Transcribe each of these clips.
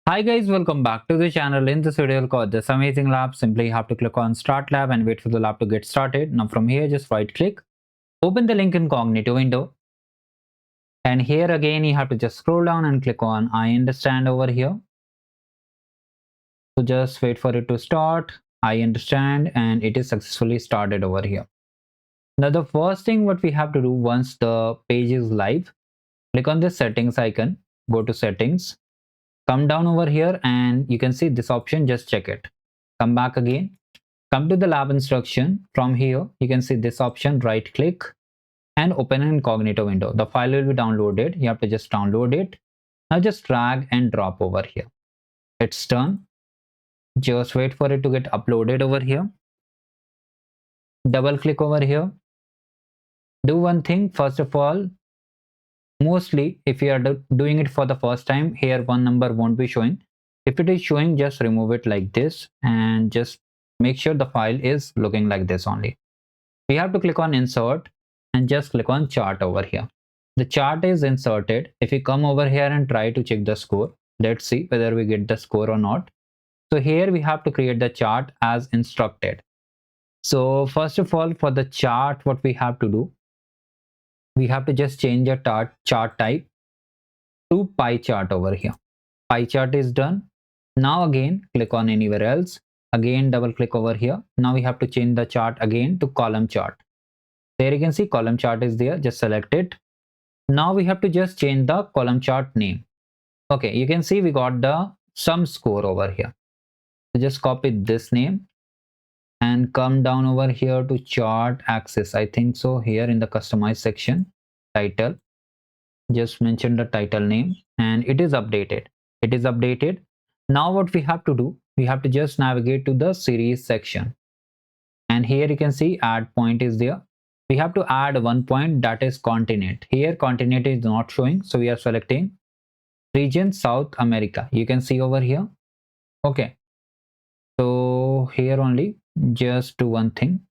Hi guys, welcome back to the channel. In this video called This Amazing Lab, simply have to click on Start Lab and wait for the lab to get started. Now from here, just right click, open the link incognito window. And here again, you have to just scroll down and click on I understand over here. So just wait for it to start. I understand, and it is successfully started over here. Now the first thing what we have to do once the page is live, click on this settings icon, go to settings, come down over here and you can see this option, just check it. Come back again, come to the lab instruction. From here, you can see this option, right click and open an incognito window. The file will be downloaded. You have to just download it. Now just drag and drop over here. It's done. Just wait for it to get uploaded over here. Double click over here. Do one thing, first of all, mostly if you are doing it for the first time, here one number won't be showing. If it is showing, just remove it like this and just make sure the file is looking like this only. We have to click on insert and just click on chart over here. The chart is inserted. If you come over here and try to check the score, let's see whether we get the score or not. So here we have to create the chart as instructed. So first of all, for the chart, what we have to do, we have to just change the chart type to pie chart over here. Pie chart is done. Now again, click on anywhere else. Again, double click over here. Now we have to change the chart again to column chart. There you can see column chart is there. Just select it. Now we have to just change the column chart name. Okay, you can see we got the sum score over here. So just copy this name and come down over here to chart axis. I think so, here in the customize section, title, just mention the title name and it is updated. It is updated. Now what we have to do, we have to just navigate to the series section. And here you can see add point is there. We have to add one point, that is continent. Here continent is not showing, so we are selecting region South America. You can see over here. Okay, so here only just do one thing.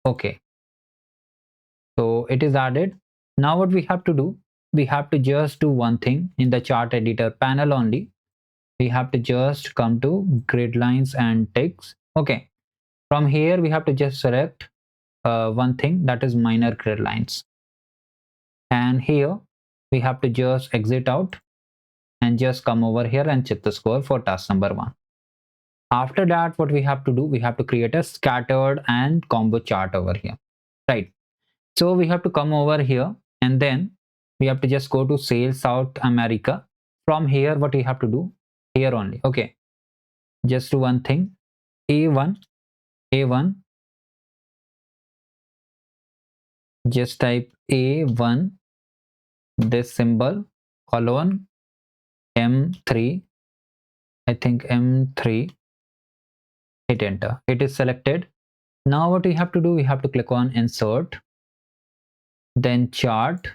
Okay, so it is added. Now what we have to do, we have to just do one thing in the chart editor panel only. We have to just come to grid lines and text. Okay, from here we have to just select one thing, that is minor grid lines, and here we have to just exit out and just come over here and check the score for task number 1. After that, what we have to do, we have to create a scattered and combo chart over here, right? So we have to come over here and then we have to just go to sales South America. From here, what we have to do, here only. Okay, just do one thing, A1, just type A1, this symbol, colon, M3, I think M3, hit enter. It is selected. Now what we have to do, we have to click on insert, then chart,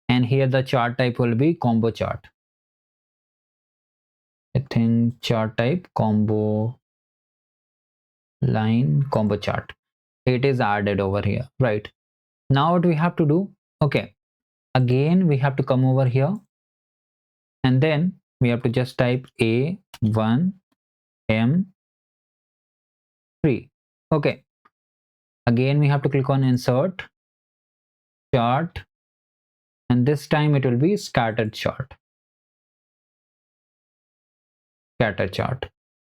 and here the chart type will be combo chart. I think chart type combo line combo chart. It is added over here, right? Now what we have to do, okay, again we have to come over here and then we have to just type A1 M3. Okay, again we have to click on insert, chart, and this time it will be scattered chart. Scatter chart.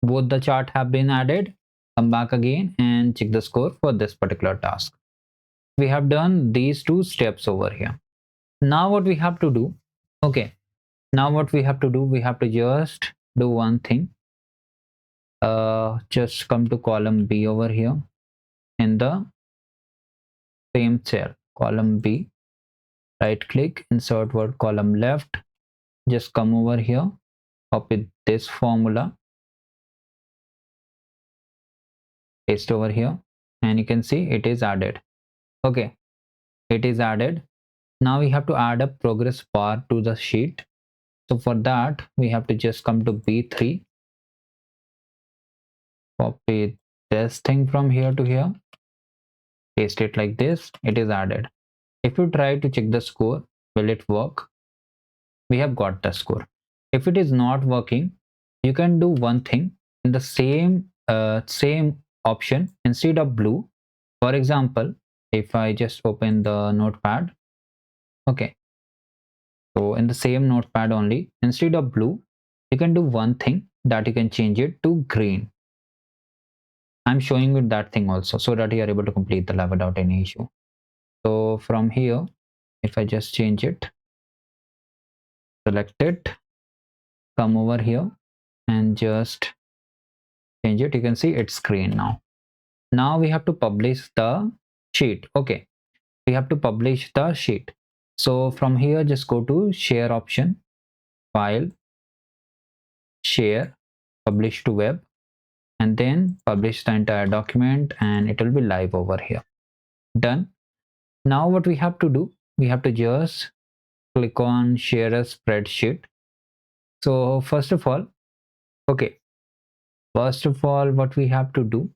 Both the chart have been added. Come back again and check the score for this particular task. We have done these 2 steps over here. Now what we have to do, okay, now what we have to do, we have to just do one thing. Just come to column B over here in the same cell, column B, right click, insert word column left, just come over here, copy this formula, paste over here, and you can see it is added. Okay, it is added. Now we have to add a progress bar to the sheet. So for that, we have to just come to B3, copy this thing from here to here, paste it like this, it is added. If you try to check the score, will it work? We have got the score. If it is not working, you can do one thing in the same option. Instead of blue, for example, if I just open the notepad, okay, so in the same notepad only, instead of blue, you can do one thing, that you can change it to green. I'm showing you that thing also, so that you are able to complete the lab without any issue. So from here, if I just change it, select it, come over here and just change it, you can see it's green now. Now we have to publish the sheet. Okay, we have to publish the sheet. So from here, just go to share option, file, share, publish to web, and then publish the entire document, and it will be live over here. Done. Now what we have to do, we have to just click on share a spreadsheet. So first of all, okay, first of all, what we have to do,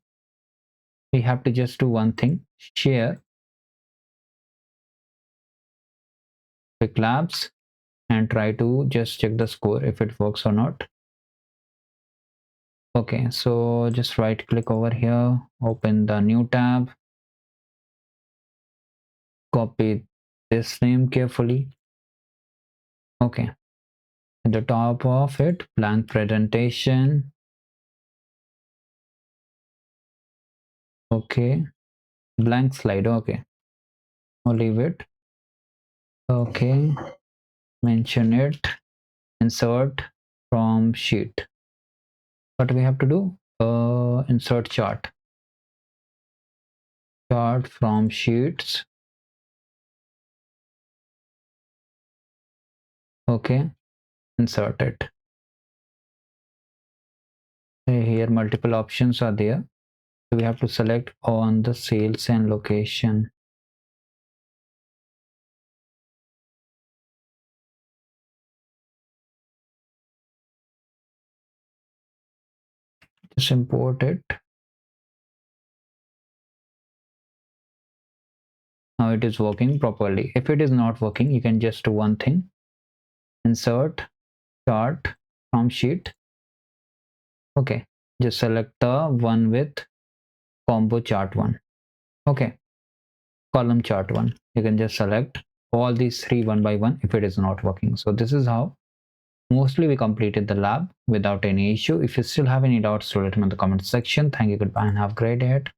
we have to just do one thing, share quick labs, and try to just check the score if it works or not. Okay, so just right click over here, open the new tab, copy this name carefully. Okay, at the top of it, blank presentation. Okay, blank slide. Okay, I'll leave it. Okay, mention it, insert from sheet. What we have to do, insert chart from sheets. Okay, insert it. Here multiple options are there, so we have to select on the sales and location. Just import it. Now it is working properly. If it is not working, you can just do one thing, insert chart from sheet. Okay, just select the one with combo chart one. Okay, column chart one. You can just select all these three one by one if it is not working. So this is how mostly we completed the lab without any issue. If you still have any doubts, let me know in the comment section. Thank you, goodbye, and have a great day ahead.